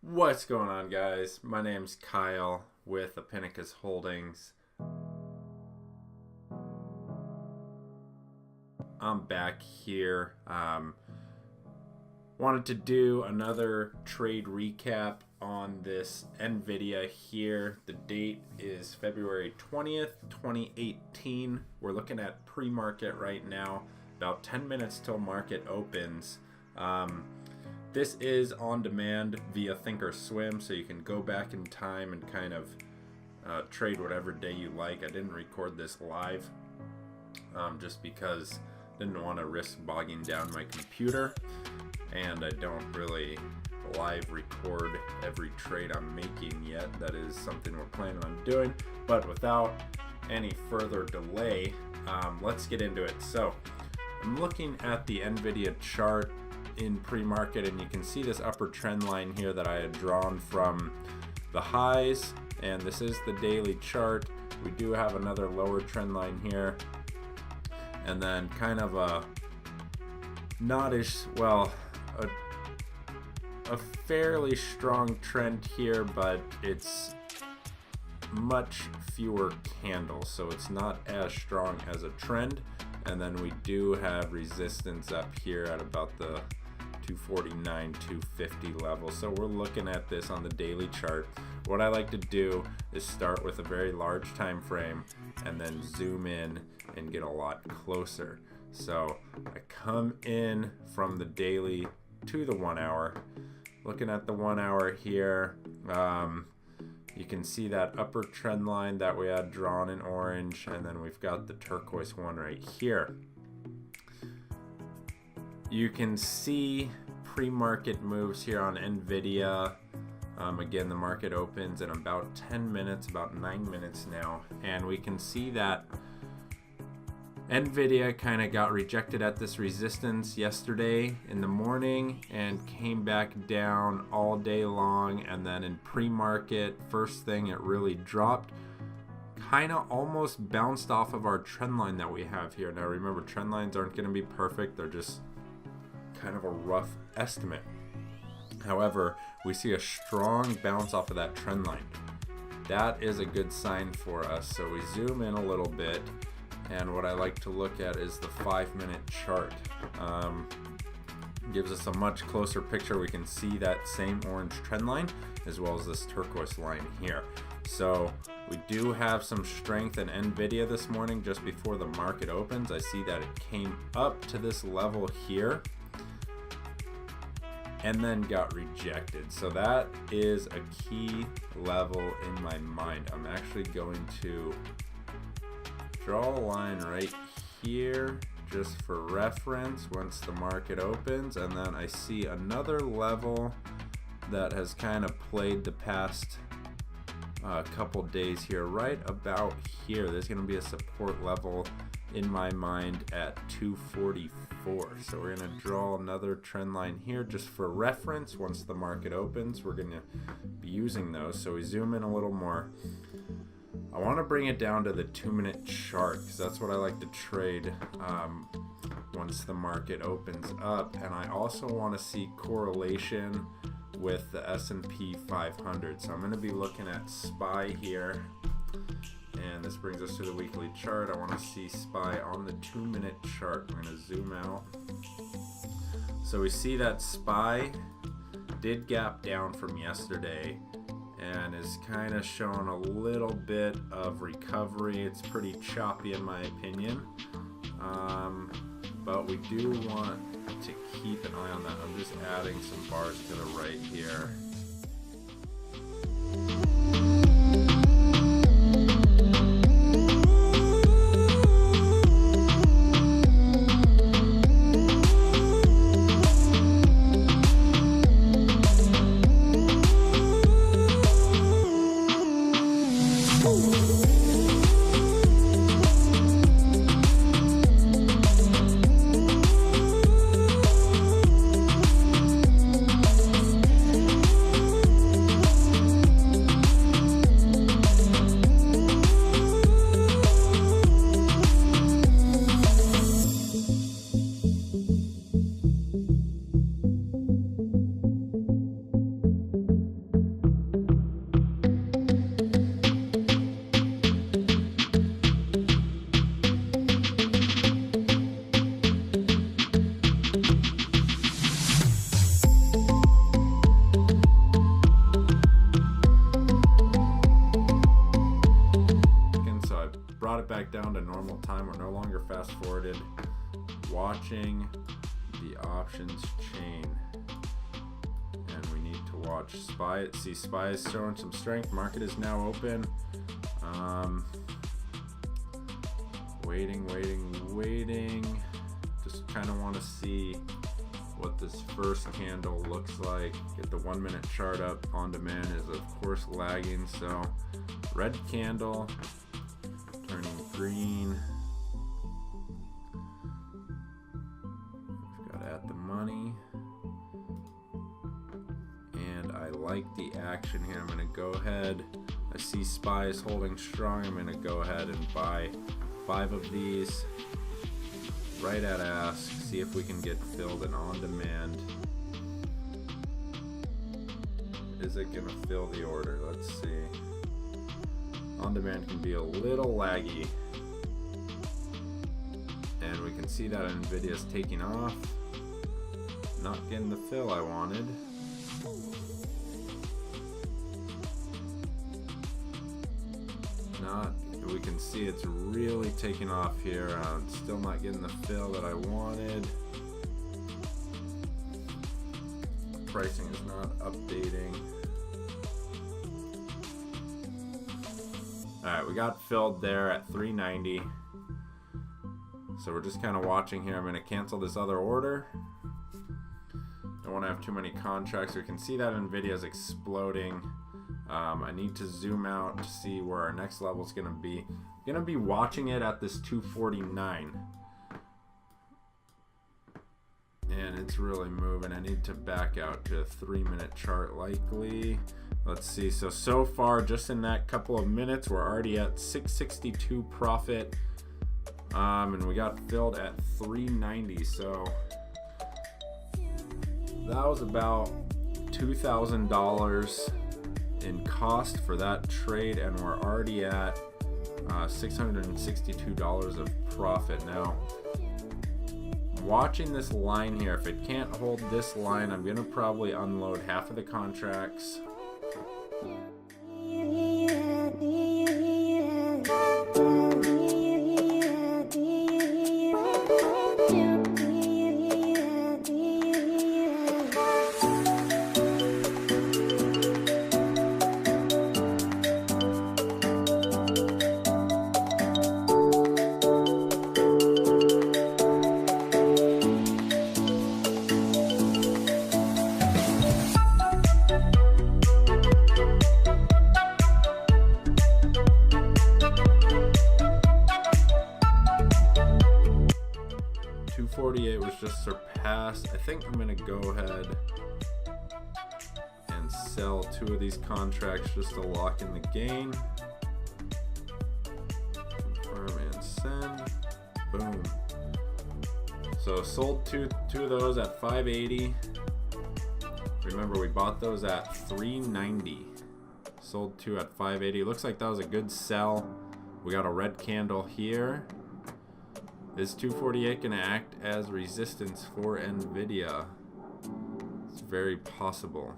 What's going on, guys? My name's Kyle with Appinicus Holdings. I'm back here. Wanted to do another trade recap on this NVDA here. The date is February 20th, 2018. We're looking at pre-market right now, about 10 minutes till market opens. This is on demand via Thinkorswim, so you can go back in time and kind of trade whatever day you like. I didn't record this live just because I didn't want to risk bogging down my computer, and I don't really live record every trade I'm making yet. That is something we're planning on doing, but without any further delay, let's get into it. So I'm looking at the NVIDIA chart in pre-market, and you can see this upper trend line here that I had drawn from the highs, and this is the daily chart. We do have another lower trend line here, and then kind of a a fairly strong trend here, but it's much fewer candles, so it's not as strong as a trend. And then we do have resistance up here at about the 249, 250 level. So we're looking at this on the daily chart. What I like to do is start with a very large time frame and then zoom in and get a lot closer. So I come in from the daily to the 1 hour. Looking at the 1 hour here, you can see that upper trend line that we had drawn in orange, and then we've got the turquoise one right here. You can see pre-market moves here on NVIDIA. Again, the market opens in about 10 minutes, about 9 minutes now, and we can see that NVIDIA kind of got rejected at this resistance yesterday in the morning and came back down all day long, and then in pre-market, first thing it really dropped, kind of almost bounced off of our trend line that we have here. Now remember, trend lines aren't going to be perfect, they're just kind of a rough estimate. However, we see a strong bounce off of that trend line. That is a good sign for us. So we zoom in a little bit, and what I like to look at is the 5-minute chart. Gives us a much closer picture. We can see that same orange trend line as well as this turquoise line here. So we do have some strength in NVIDIA this morning just before the market opens. I see that it came up to this level here and then got rejected. So that is a key level in my mind. I'm actually going to draw a line right here just for reference once the market opens, and then I see another level that has kind of played the past couple days here, right about here. There's going to be a support level in my mind at 244. So we're going to draw another trend line here just for reference. Once the market opens, we're going to be using those. So we zoom in a little more. I want to bring it down to the 2-minute chart because that's what I like to trade once the market opens up. And I also want to see correlation with the S&P 500. So I'm going to be looking at SPY here. And this brings us to the weekly chart. I want to see SPY on the 2-minute chart. I'm going to zoom out. So we see that SPY did gap down from yesterday and is kind of showing a little bit of recovery. It's pretty choppy in my opinion, but we do want to keep an eye on that. I'm just adding some bars to the right here. additional time. We're no longer fast forwarded. Watching the options chain. And we need to watch SPY. See, SPY is showing some strength. Market is now open. Waiting. Just kind of want to see what this first candle looks like. Get the 1 minute chart up. On demand is of course lagging, so red candle turning green. We've got at the money, and I like the action here. I'm going to go ahead. I see SPY is holding strong. I'm going to go ahead and buy 5 of these right at ask. See if we can get filled and on demand. Is it going to fill the order? Let's see. On demand can be a little laggy, and we can see that NVDA is taking off. Not getting the fill I wanted. We can see it's really taking off here. Still not getting the fill that I wanted. Pricing is not updating. Alright, we got filled there at 390. So we're just kind of watching here. I'm going to cancel this other order. Don't want to have too many contracts. We can see that NVIDIA is exploding. I need to zoom out to see where our next level is going to be. I'm going to be watching it at this 249. And it's really moving. I need to back out to a 3 minute chart likely. Let's see. So far, just in that couple of minutes, we're already at 662 profit. And we got filled at 390. So that was about $2,000 in cost for that trade, and we're already at $662 of profit. Now, watching this line here, if it can't hold this line, I'm gonna probably unload half of the contracts. Was just surpassed. I think I'm gonna go ahead and sell 2 of these contracts just to lock in the gain. Confirm and send. Boom. So sold two of those at 580. Remember, we bought those at 390. Sold 2 at 580. Looks like that was a good sell. We got a red candle here. Is 248 going to act as resistance for NVIDIA? It's very possible.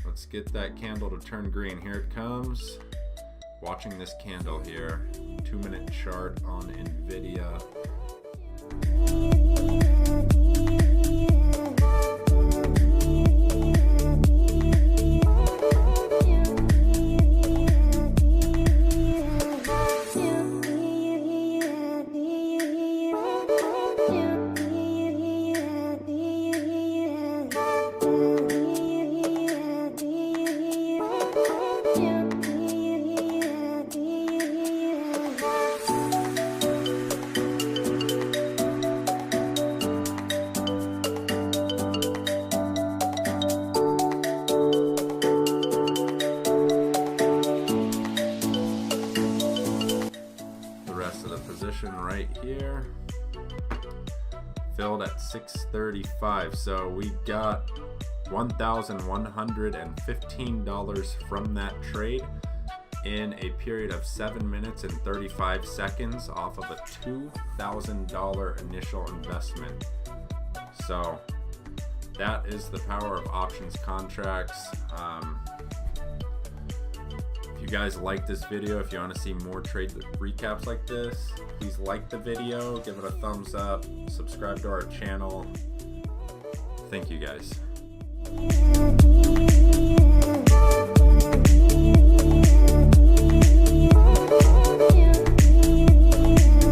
Let's get that candle to turn green. Here it comes. Watching this candle here. 2 minute chart on NVIDIA. Right here, filled at 635. So we got $1,115 from that trade, in a period of 7 minutes and 35 seconds off of a $2,000 initial investment. So that is the power of options contracts. If you guys like this video, if you want to see more trade recaps like this, please like the video, give it a thumbs up, subscribe to our channel. Thank you guys.